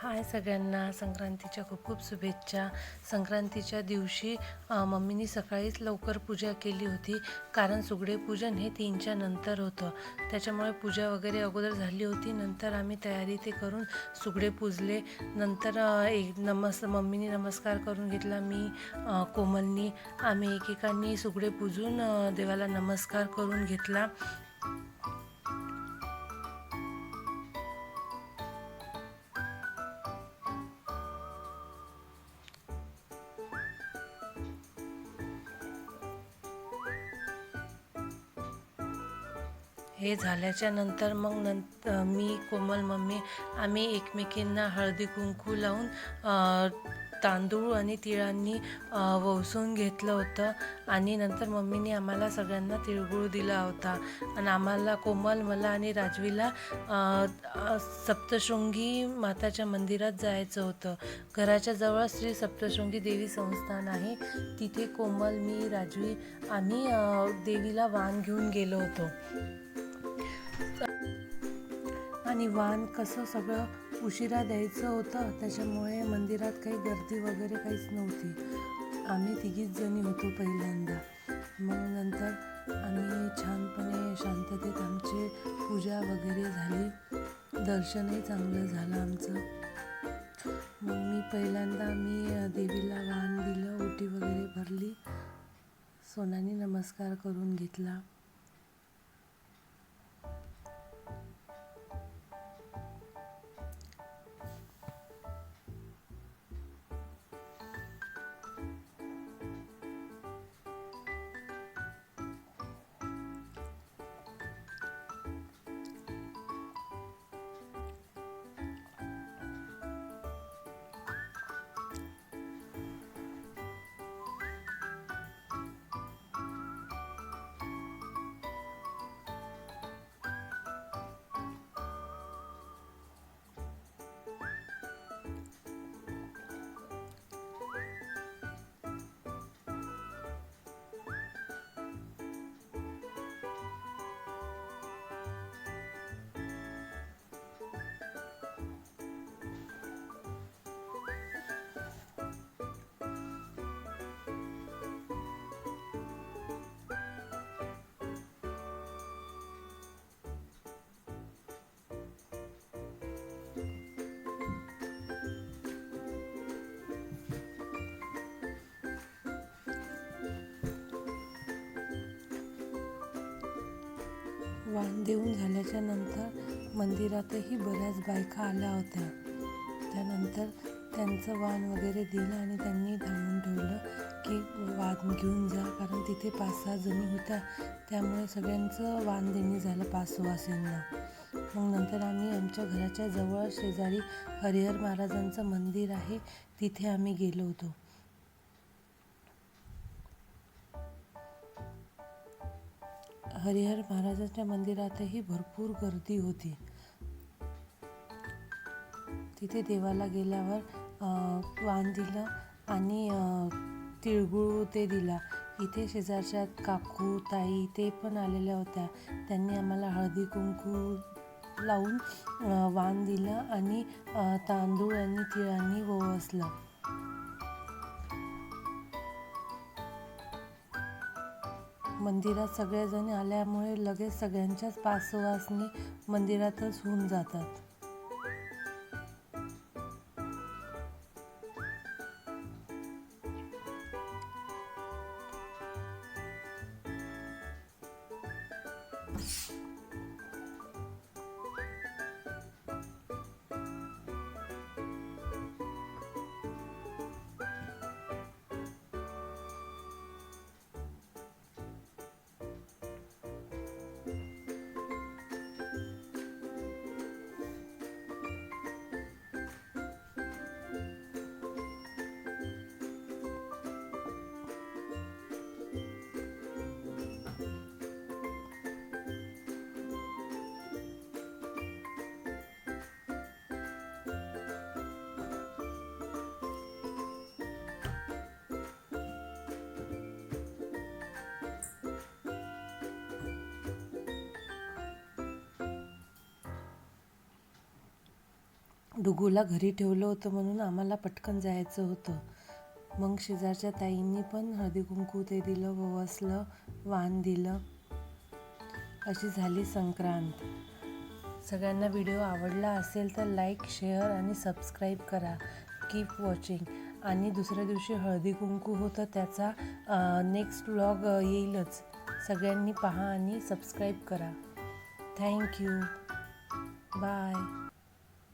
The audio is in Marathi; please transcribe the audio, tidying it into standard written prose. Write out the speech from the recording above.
हाय सगळ्यांना, संक्रांतीच्या खूप खूप शुभेच्छा. संक्रांतीच्या दिवशी मम्मीनी सकाळीच लवकर पूजा केली होती, कारण सुगडे पूजन हे 3च्या नंतर होतं. त्याच्यामुळे पूजा वगैरे अगोदर झाली होती. नंतर आम्ही तयारी ते करून सुगडे पूजले. नंतर मम्मीनी नमस्कार करून घेतला. मी कोमलनी आम्ही एकेकांनी सुगडे पूजून देवाला नमस्कार करून घेतला. हे झाल्याच्या नंतर मग मी कोमल मम्मी आम्ही एकमेकींना हळदी कुंकू लावून तांदूळ आणि तिळांनी वसून घेतलं होतं. आणि नंतर मम्मीने आम्हाला सगळ्यांना तिळगुळ दिला होता. आणि आम्हाला कोमल, मला आणि राजवीला सप्तशृंगी माताच्या मंदिरात जायचं होतं. घराच्या जवळ श्री सप्तशृंगी देवी संस्थान आहे. तिथे कोमल, मी, राजवी आम्ही देवीला वाण घेऊन गेलो होतो. आणि वाण कसं सगळं उशिरा द्यायचं होतं, त्याच्यामुळे मंदिरात काही गर्दी वगैरे काहीच नव्हती. आम्ही तिघीच जणी होतो पहिल्यांदा. मग नंतर आम्ही छानपणे शांततेत आमची पूजा वगैरे झाली. दर्शनही चांगलं झालं आमचं. मग मी देवीला वाण दिलं, ओटी वगैरे भरली, सोनानी नमस्कार करून घेतला. वाण देऊन झाल्याच्या नंतर मंदिरातही बऱ्याच बायका आल्या होत्या. त्यानंतर त्यांचं वाण वगैरे दिलं आणि त्यांनी थांबून ठेवलं की वाण घेऊन जा, कारण तिथे 5-6 जणी होत्या. त्यामुळे सगळ्यांचं वाण देणे झालं 5 सुवासिनींना. मग नंतर आम्ही आमच्या घराच्या जवळ शेजारी हरिहर महाराजांचं मंदिर आहे, तिथे आम्ही गेलो होतो. हरिहर महाराजांच्या मंदिरातही भरपूर गर्दी होती. तिथे देवाला गेल्यावर वाण दिलं आणि तिळगुळ ते दिला. इथे शेजारच्या काकू, ताई ते पण आलेल्या होत्या. त्यांनी आम्हाला हळदी कुंकू लावून वाण दिलं आणि तांदूळ आणि तिळांनी ओवाळलं. मंदिरात सगळेजण आल्यामुळे लगेच सगळ्यांच्याच 5 सुवासिनी मंदिरातच होऊन जातात. डुगूला घरी ठेवलं होतं म्हणून आम्हाला पटकन जायचं होतं. मग शेजारच्या ताईंनी पण हळदी कुंकू ते दिलं, ववसलं, वाण दिलं. अशी झाली संक्रांत. सगळ्यांना व्हिडिओ आवडला असेल तर लाईक, शेअर आणि सबस्क्राईब करा. Keep watching. आणि दुसऱ्या दिवशी हळदी कुंकू होतं, त्याचा नेक्स्ट व्लॉग येईलच. सगळ्यांनी पहा आणि सबस्क्राईब करा. थँक्यू. बाय.